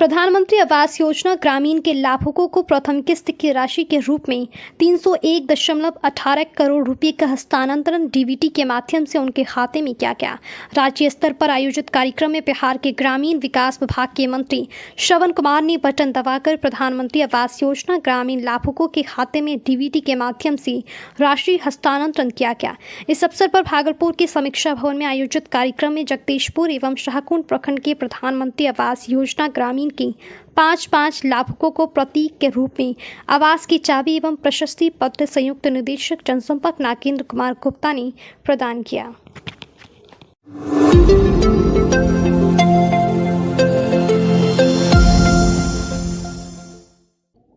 प्रधानमंत्री आवास योजना ग्रामीण के लाभुकों को प्रथम किस्त की राशि के रूप में 301.18 करोड़ रुपए का हस्तांतरण डीबीटी के माध्यम से उनके खाते में किया गया। राज्य स्तर पर आयोजित कार्यक्रम में बिहार के ग्रामीण विकास विभाग के मंत्री श्रवण कुमार ने बटन दबाकर प्रधानमंत्री आवास योजना ग्रामीण लाभुकों के खाते में डीबीटी के माध्यम से राशि हस्तांतरण किया गया। इस अवसर पर भागलपुर के समीक्षा भवन में आयोजित कार्यक्रम में जगदीशपुर एवं शाहकुंड प्रखंड के प्रधानमंत्री आवास योजना ग्रामीण की 5 लाभुकों को प्रतीक के रूप में आवास की चाबी एवं प्रशस्ति पत्र संयुक्त निदेशक जनसंपर्क नागेंद्र कुमार गुप्ता ने प्रदान किया।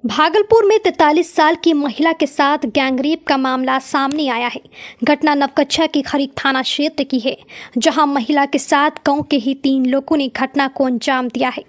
भागलपुर में 43 साल की महिला के साथ गैंगरेप का मामला सामने आया है। घटना नवकच्छा के खरीक थाना क्षेत्र की है, जहां महिला के साथ गांव के ही 3 लोगों ने घटना को अंजाम दिया है।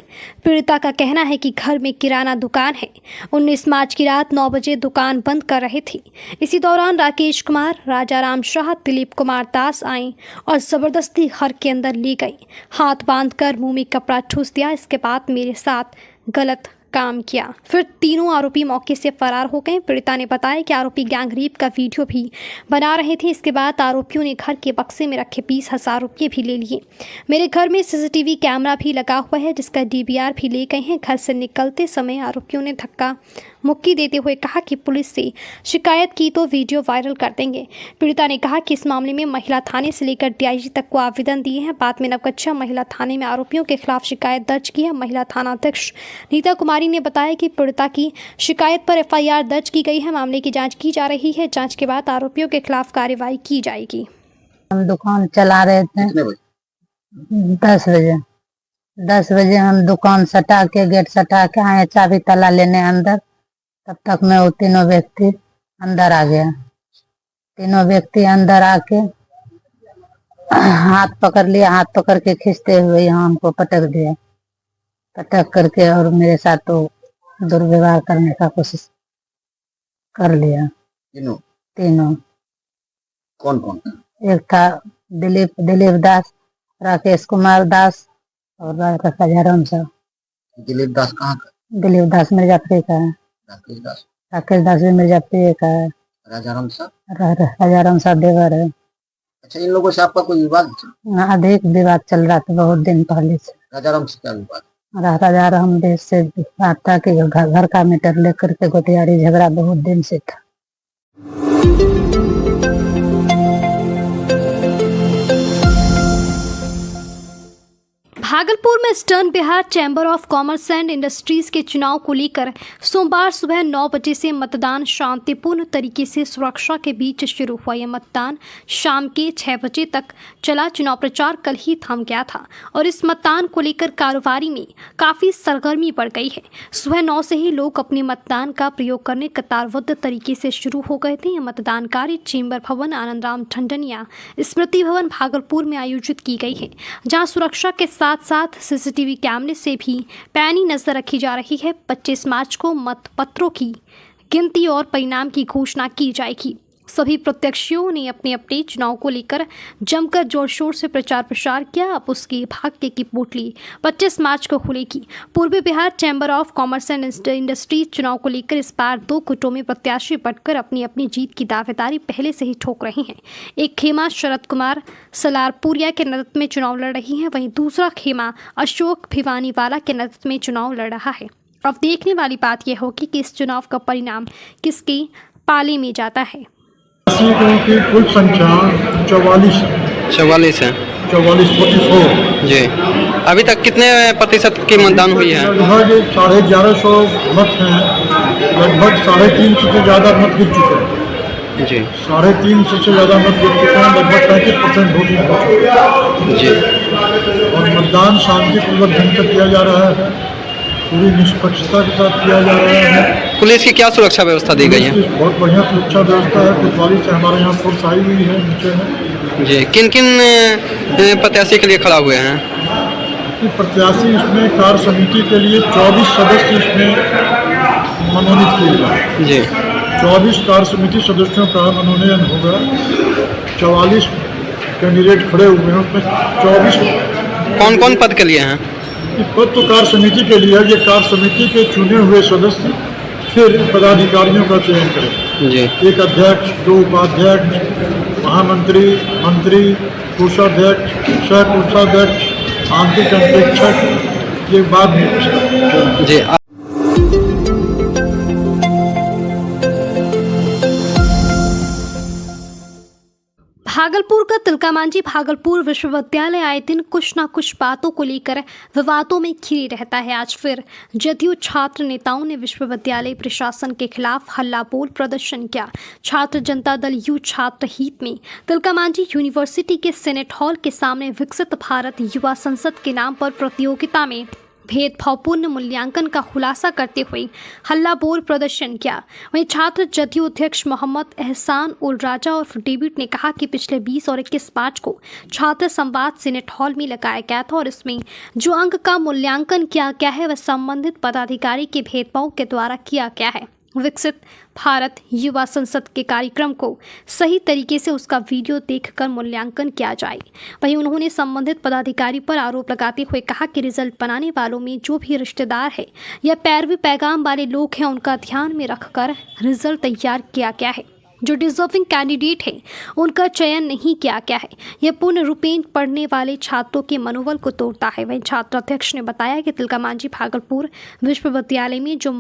पीड़िता का कहना है कि घर में किराना दुकान है। 19 मार्च की रात 9 बजे दुकान बंद कर रहे थे। इसी दौरान राकेश कुमार, राजाराम शाह, दिलीप कुमार दास आए और जबरदस्ती घर के अंदर ले गए। हाथ बांधकर मुंह में कपड़ा ठूस दिया। इसके बाद मेरे साथ गलत काम किया। फिर तीनों आरोपी मौके से फरार हो गए। पीड़िता ने बताया कि आरोपी गैंगरेप का वीडियो भी बना रहे थे। इसके बाद आरोपियों ने घर के बक्से में रखे 20,000 रुपये भी ले लिए। मेरे घर में सीसीटीवी कैमरा भी लगा हुआ है, जिसका डीवीआर भी ले गए हैं। घर से निकलते समय आरोपियों ने धक्का मुक्की देते हुए कहा कि पुलिस से शिकायत की तो वीडियो वायरल कर देंगे। पीड़िता ने कहा कि इस मामले में महिला थाने से लेकर डीआईजी तक को आवेदन दिए हैं। बाद में नवकच्छा महिला थाने में आरोपियों के खिलाफ शिकायत दर्ज की है। महिला थाना अध्यक्ष नीता कुमारी ने बताया कि पीड़िता की शिकायत पर एफआईआर दर्ज की गई है। मामले की जाँच की जा रही है। जाँच के बाद आरोपियों के खिलाफ कार्रवाई की जाएगी। हम दुकान चला रहे थे 10 बजे हम दुकान सटा के गेट सटा के आए, चाबी ताला लेने अंदर। तब तक में वो तीनों व्यक्ति अंदर आ गया। तीनों व्यक्ति अंदर आके हाथ पकड़ लिया। हाथ पकड़ के खींचते हुए यहाँ हमको पटक दिया। पटक करके और मेरे साथ तो दुर्व्यवहार करने का कोशिश कर लिया। तीनों कौन कौन? एक था दिलीप दास, राकेश कुमार दास और राजाराम साहब। दिलीप दास कहाँ का? दिलीप दास मिर्जापुर का है। राकेश दास भी मिर्जापुर का है। राजाराम साहब? राजाराम साहब देवर है। अच्छा, इन लोगों से आपका कोई विवाद? अधिक विवाद चल रहा था बहुत दिन पहले से। राजाराम से क्या विवाद? राजाराम देश से बात था कि घर का मीटर लेकर के गोटियारी झगड़ा बहुत दिन से था। भागलपुर में eastern Bihar chamber of commerce and industries के चुनाव को लेकर सोमवार सुबह 9 बजे से मतदान शांतिपूर्ण तरीके से सुरक्षा के बीच शुरू हुआ। यह मतदान शाम के 6 बजे तक चला। चुनाव प्रचार कल ही थम गया था और इस मतदान को लेकर कारोबारी में काफ़ी सरगर्मी बढ़ गई है। सुबह 9 से ही लोग अपने मतदान का प्रयोग करने कतारबद्ध तरीके से शुरू हो गए थे। यह मतदान कार्य चेंबर भवन, आनंद राम ठंडनिया स्मृति भवन भागलपुर में आयोजित की गई है, जहाँ सुरक्षा के साथ सीसीटीवी कैमरे से भी पैनी नजर रखी जा रही है। 25 मार्च को मतपत्रों की गिनती और परिणाम की घोषणा की जाएगी। सभी प्रत्याशियों ने अपने अपने चुनाव को लेकर जमकर जोर शोर से प्रचार प्रसार किया। अब उसके भाग्य की पोटली 25 मार्च को खुलेगी। पूर्वी Bihar chamber of commerce and industries चुनाव को लेकर इस बार 2 गुटों में प्रत्याशी बटकर अपनी अपनी जीत की दावेदारी पहले से ही ठोक रही हैं। एक खेमा शरद कुमार सलारपुरिया के नेतृत्व में चुनाव लड़ रही है, वहीं दूसरा खेमा अशोक भिवानीवाला के नेतृत्व में चुनाव लड़ रहा है। अब देखने वाली बात यह होगी कि इस चुनाव का परिणाम किसके पाले में जाता है। सीटों की कुल संख्या 44 है। 44 जी। अभी तक कितने प्रतिशत की मतदान हुई है? लगभग 1150 मत हैं। लगभग 350 से ज़्यादा मत गिर चुके हैं जी। 350 से ज़्यादा मत गिर चुके हैं। लगभग 35% वोटिंग हो चुकी है जी। और मतदान शांतिपूर्वक ढंग से किया जा रहा है। पूरी निष्पक्षता के साथ किया जा रहा है। पुलिस की क्या सुरक्षा व्यवस्था दी गई है? बहुत बढ़िया सुरक्षा व्यवस्था है। कोतवाली से हमारे यहाँ फोर्स आई हुई है नीचे में। जी। किन किन प्रत्याशी के लिए खड़ा हुए हैं? प्रत्याशी इसमें कार्य समिति के लिए 24 सदस्य इसमें मनोनीत किए गए जी। 24 कार्य समिति सदस्यों का मनोनयन होगा। 44 कैंडिडेट खड़े हुए हैं, उसमें 24 कौन कौन पद के लिए हैं? कि पद तो कार्य समिति के लिए है, ये कार्य समिति के चुने हुए सदस्य फिर पदाधिकारियों का चयन करें। जी। एक अध्यक्ष, 2 उपाध्यक्ष, महामंत्री, मंत्री, कोषाध्यक्ष, सह कोषाध्यक्ष, आंतरिक अंकेक्षक, ये बाद में जी। भागलपुर का तिलकामांझी भागलपुर विश्वविद्यालय आए दिन कुछ न कुछ बातों को लेकर विवादों में घिरे रहता है। आज फिर जदयू छात्र नेताओं ने विश्वविद्यालय प्रशासन के खिलाफ हल्ला बोल प्रदर्शन किया। छात्र जनता दल यू छात्र हित में तिलकामांझी यूनिवर्सिटी के सेनेट हॉल के सामने विकसित भारत युवा संसद के नाम पर प्रतियोगिता में भेदभावपूर्ण मूल्यांकन का खुलासा करते हुए हल्ला बोल प्रदर्शन किया। वहीं छात्र जदयू अध्यक्ष मोहम्मद एहसान उल राजा और डेविड ने कहा कि पिछले 20 और 21 मार्च को छात्र संवाद सेनेट हॉल में लगाया गया था और इसमें जो अंक का मूल्यांकन किया गया है वह संबंधित पदाधिकारी के भेदभाव के द्वारा किया गया है। विकसित भारत युवा संसद के कार्यक्रम को सही तरीके से उसका वीडियो देखकर मूल्यांकन किया जाए। वहीं उन्होंने संबंधित पदाधिकारी पर आरोप लगाते हुए कहा कि रिजल्ट बनाने वालों में जो भी रिश्तेदार है या पैरवी पैगाम वाले लोग हैं उनका ध्यान में रखकर रिजल्ट तैयार किया गया है। जो डिजर्विंग कैंडिडेट हैं उनका चयन नहीं किया गया है। यह पूर्ण रूपेण पढ़ने वाले छात्रों के मनोबल को तोड़ता है। वहीं छात्र अध्यक्ष ने बताया कि तिलकामांझी भागलपुर विश्वविद्यालय में जो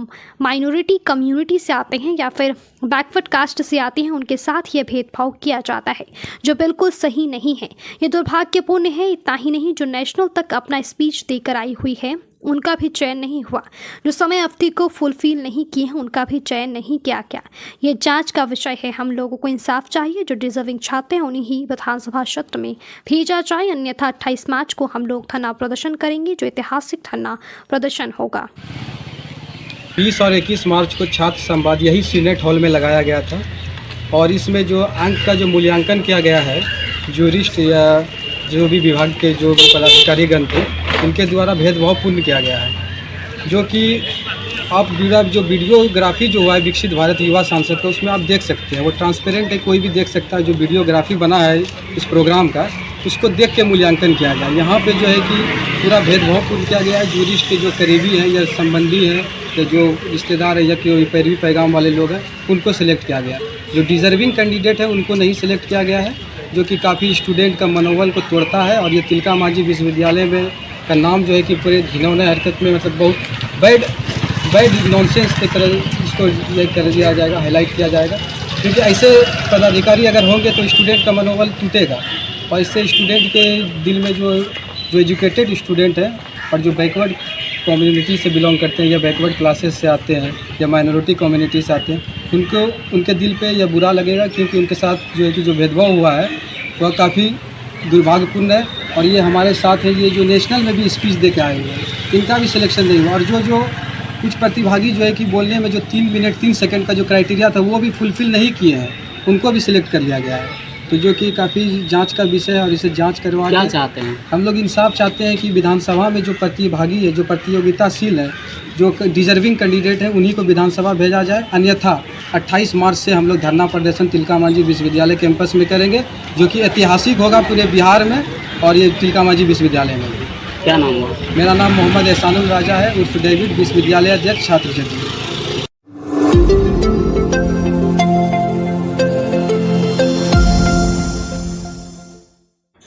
माइनॉरिटी कम्युनिटी से आते हैं या फिर बैकवर्ड कास्ट से आते हैं उनके साथ यह भेदभाव किया जाता है, जो बिल्कुल सही नहीं है। ये दुर्भाग्यपूर्ण है। इतना ही नहीं, जो नेशनल तक अपना स्पीच देकर आई हुई है उनका भी चयन नहीं हुआ। जो समय अवधि को फुलफिल नहीं किए हैं उनका भी चयन नहीं किया गया। ये जांच का विषय है। हम लोगों को इंसाफ चाहिए। जो डिजर्विंग छात्र हैं उन्हें ही विधानसभा क्षेत्र में भेजा जाए, अन्यथा 28 मार्च को हम लोग धरना प्रदर्शन करेंगे, जो ऐतिहासिक धरना प्रदर्शन होगा। 20 और 21 मार्च को छात्र संवाद यही सीनेट हॉल में लगाया गया था और इसमें जो अंक का जो मूल्यांकन किया गया है, ज्यूरिस्ट या जो भी विभाग के जो पदाधिकारीगण थे उनके द्वारा भेदभावपूर्ण किया गया है। जो कि आप जो वीडियोग्राफी जो हुआ है विकसित भारत युवा सांसद का, उसमें आप देख सकते हैं, वो ट्रांसपेरेंट है, कोई भी देख सकता है। जो वीडियोग्राफी बना है इस प्रोग्राम का, उसको देख के मूल्यांकन किया गया। यहाँ पे जो है कि पूरा भेदभावपूर्ण किया गया है। ज्यूरिस्ट के जो करीबी हैं या संबंधी हैं या जो रिश्तेदार है या कोई पैरवी पैगाम वाले लोग हैं उनको सिलेक्ट किया गया। जो डिजर्विंग कैंडिडेट है उनको नहीं सिलेक्ट किया गया है, जो कि काफ़ी स्टूडेंट का मनोबल को तोड़ता है। और ये तिलकामांझी विश्वविद्यालय में का नाम जो है कि पूरे घिनौने हरकत में, मतलब बहुत बैड नॉनसेंस की तरह इसको ये कर दिया जाएगा, हाईलाइट किया जाएगा। क्योंकि ऐसे पदाधिकारी अगर होंगे तो स्टूडेंट का मनोबल टूटेगा और इससे स्टूडेंट के दिल में जो एजुकेटेड स्टूडेंट हैं और जो बैकवर्ड कम्युनिटी से बिलोंग करते हैं या बैकवर्ड क्लासेस से आते हैं या माइनॉरिटी कम्युनिटी से आते हैं, उनके दिल पे यह बुरा लगेगा। क्योंकि उनके साथ जो है कि जो भेदभाव हुआ है वह काफ़ी दुर्भाग्यपूर्ण है। और ये हमारे साथ है, ये जो नेशनल में भी स्पीच दे के आए हुए हैं, इनका भी सिलेक्शन नहीं हुआ। और जो कुछ प्रतिभागी जो है कि बोलने में जो 3 मिनट 3 सेकंड का जो क्राइटेरिया था वो भी फुलफ़िल नहीं किए हैं, उनको भी सिलेक्ट कर लिया गया है। तो जो कि काफ़ी जांच का विषय है और इसे जांच करवा क्या चाहते हैं हम लोग इंसाफ चाहते हैं कि विधानसभा में जो प्रतिभागी है, जो प्रतियोगिताशील है, जो डिजर्विंग कैंडिडेट है, उन्हीं को विधानसभा भेजा जाए। अन्यथा 28 मार्च से हम लोग धरना प्रदर्शन तिलकामांझी विश्वविद्यालय कैंपस में करेंगे, जो कि ऐतिहासिक होगा पूरे बिहार में और ये तिलकामांझी विश्वविद्यालय में। क्या नाम हुआ? मेरा नाम मोहम्मद एहसान उल राजा है, उर्फ डेविड, विश्वविद्यालय अध्यक्ष छात्र जदयू।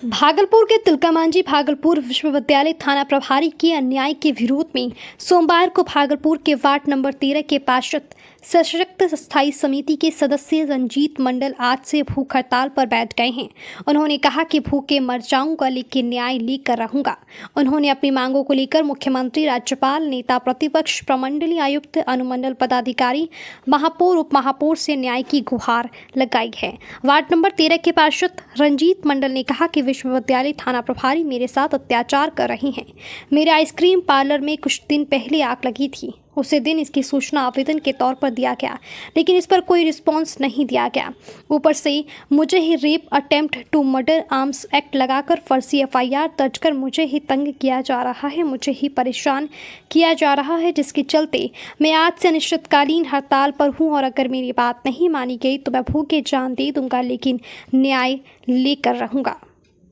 भागलपुर के तिलकामांझी भागलपुर विश्वविद्यालय थाना प्रभारी के अन्याय के विरोध में सोमवार को भागलपुर के वार्ड नंबर 13 के पार्षद सशक्त स्थायी समिति के सदस्य रंजीत मंडल आज से भूख हड़ताल पर बैठ गए हैं। उन्होंने कहा कि भूखे मर जाऊंगा लेकिन न्याय लेकर रहूंगा। उन्होंने अपनी मांगों को लेकर मुख्यमंत्री, राज्यपाल, नेता प्रतिपक्ष, प्रमंडलीय आयुक्त, अनुमंडल पदाधिकारी, महापौर, उप महापौर से न्याय की गुहार लगाई है। वार्ड नंबर 13 के पार्षद रंजीत मंडल ने कहा कि विश्वविद्यालय थाना प्रभारी मेरे साथ अत्याचार कर रही हैं। मेरे आइसक्रीम पार्लर में कुछ दिन पहले आग लगी थी। उसी दिन इसकी सूचना आवेदन के तौर पर दिया गया, लेकिन इस पर कोई रिस्पांस नहीं दिया गया। ऊपर से मुझे ही rape attempt to murder arms act लगाकर फर्जी FIR दर्ज कर मुझे ही तंग किया जा रहा है, मुझे ही परेशान किया जा रहा है, जिसके चलते मैं आज से अनिश्चितकालीन हड़ताल पर हूं। और अगर मेरी बात नहीं मानी गई तो मैं भूखे जान दे दूंगा, लेकिन न्याय लेकर रहूंगा।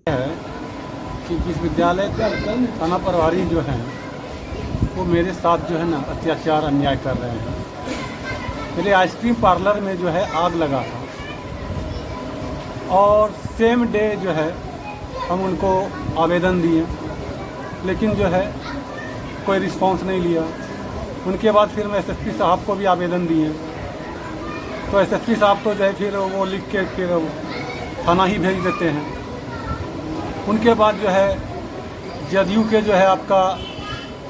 कि विश्वविद्यालय थाना प्रभारी जो हैं वो मेरे साथ जो है ना अत्याचार अन्याय कर रहे हैं। मेरे आइसक्रीम पार्लर में जो है आग लगा था और सेम डे जो है हम उनको आवेदन दिए, लेकिन जो है कोई रिस्पांस नहीं लिया। उनके बाद फिर मैं एसएसपी साहब को भी आवेदन दिए, तो एसएसपी साहब तो जो है फिर वो लिख के फिर थाना ही भेज देते हैं। उनके बाद जो है जदयू के जो है आपका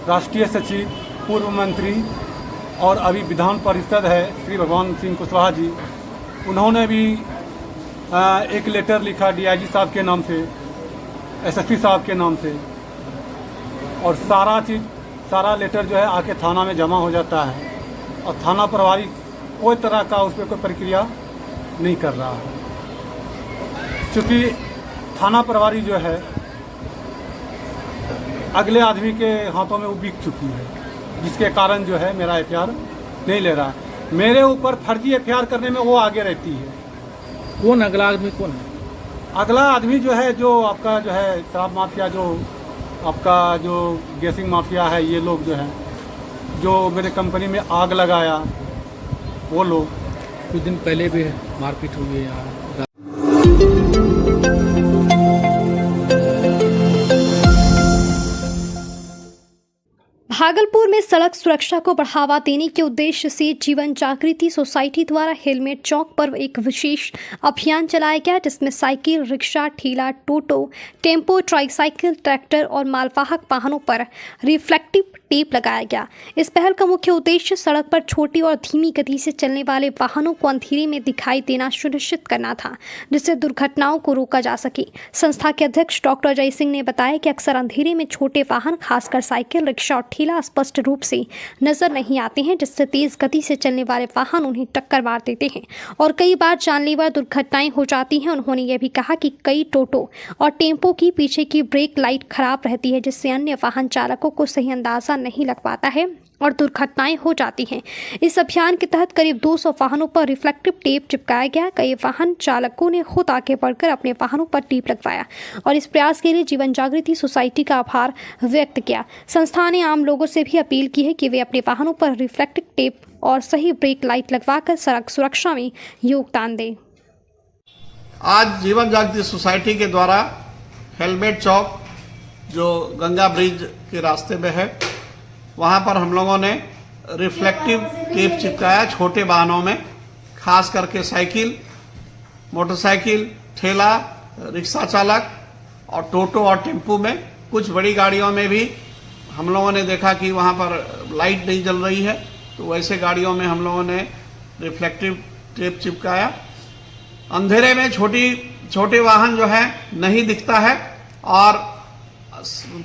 राष्ट्रीय सचिव, पूर्व मंत्री और अभी विधान परिषद है श्री भगवान सिंह कुशवाहा जी, उन्होंने भी एक लेटर लिखा डीआईजी साहब के नाम से, एसएसपी साहब के नाम से, और सारा लेटर जो है आके थाना में जमा हो जाता है और थाना प्रभारी कोई तरह का उस पर कोई प्रक्रिया नहीं कर रहा है। क्योंकि थाना प्रभारी जो है अगले आदमी के हाथों में वो बिक चुकी है, जिसके कारण जो है मेरा एफआईआर नहीं ले रहा है। मेरे ऊपर फर्जी एफआईआर करने में वो आगे रहती है। कौन अगला आदमी कौन है? अगला आदमी जो है जो आपका जो है शराब माफिया, जो आपका जो गैसिंग माफिया है, ये लोग जो है जो मेरे कंपनी में आग लगाया, वो लोग। कुछ दिन पहले भी मारपीट हुई है यहाँ। भागलपुर में सड़क सुरक्षा को बढ़ावा देने के उद्देश्य से जीवन जागृति सोसाइटी द्वारा हेलमेट चौक पर एक विशेष अभियान चलाया गया, जिसमें साइकिल, रिक्शा, ठेला, टोटो, टेम्पो, ट्राईसाइकिल, ट्रैक्टर और मालवाहक वाहनों पर रिफ्लेक्टिव टेप लगाया गया। इस पहल का मुख्य उद्देश्य सड़क पर छोटी और धीमी गति से चलने वाले वाहनों को अंधेरे में दिखाई देना सुनिश्चित करना था, जिससे दुर्घटनाओं को रोका जा सके। संस्था के अध्यक्ष डॉक्टर जय सिंह ने बताया कि अक्सर अंधेरे में छोटे वाहन, खासकर साइकिल, रिक्शा और ठेला स्पष्ट रूप से नजर नहीं आते हैं, जिससे तेज गति से चलने वाले वाहन उन्हें टक्कर मार देते हैं और कई बार जानलेवा दुर्घटनाएं हो जाती हैं। उन्होंने यह भी कहा कि कई टोटो और टेम्पो की पीछे की ब्रेक लाइट खराब रहती है, जिससे अन्य वाहन चालकों को सही अंदाजा नहीं लग पाता है और दुर्घटनाएं हो जाती हैं। इस अभियान के तहत करीब 200 वाहनों पर रिफ्लेक्टिव टेप चिपकाया गया। कई वाहन चालकों ने खुद आगे बढ़कर अपने वाहनों पर टेप लगवाया और इस प्रयास के लिए जीवन जागृति सोसाइटी का आभार व्यक्त किया। संस्था ने आम लोगों से भी अपील की है कि वे अपने वाहनों पर रिफ्लेक्टिव टेप और सही ब्रेक लाइट लगवाकर सड़क सुरक्षा में योगदान दें। आज जीवन जागृति सोसाइटी के द्वारा हेलमेट चौक जो गंगा ब्रिज के रास्ते में है, वहाँ पर हम लोगों ने रिफ्लेक्टिव टेप चिपकाया छोटे वाहनों में, खास करके साइकिल, मोटरसाइकिल, ठेला, रिक्शा चालक और टोटो और टेम्पू में। कुछ बड़ी गाड़ियों में भी हम लोगों ने देखा कि वहाँ पर लाइट नहीं जल रही है, तो वैसे गाड़ियों में हम लोगों ने रिफ्लेक्टिव टेप चिपकाया। अंधेरे में छोटे वाहन जो है नहीं दिखता है और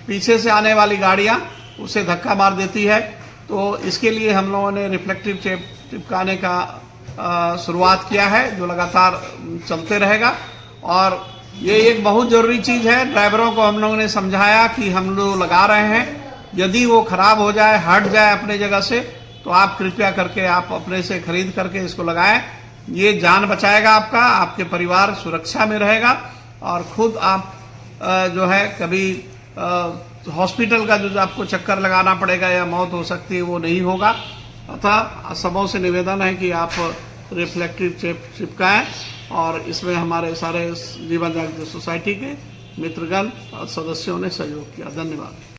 पीछे से आने वाली गाड़ियाँ उसे धक्का मार देती है, तो इसके लिए हम लोगों ने रिफ्लेक्टिव टेप चिपकाने का शुरुआत किया है, जो लगातार चलते रहेगा। और ये एक बहुत ज़रूरी चीज़ है। ड्राइवरों को हम लोगों ने समझाया कि हम लोग लगा रहे हैं, यदि वो ख़राब हो जाए, हट जाए अपने जगह से, तो आप कृपया करके आप अपने से खरीद करके इसको लगाएं। ये जान बचाएगा आपका, आपके परिवार सुरक्षा में रहेगा और खुद आप जो है कभी हॉस्पिटल का जो आपको चक्कर लगाना पड़ेगा या मौत हो सकती है, वो नहीं होगा। अतः सबों से निवेदन है कि आप रिफ्लेक्टिव टेप चिपकाएं और इसमें हमारे सारे जीवन जागृति सोसाइटी के मित्रगण और सदस्यों ने सहयोग किया। धन्यवाद।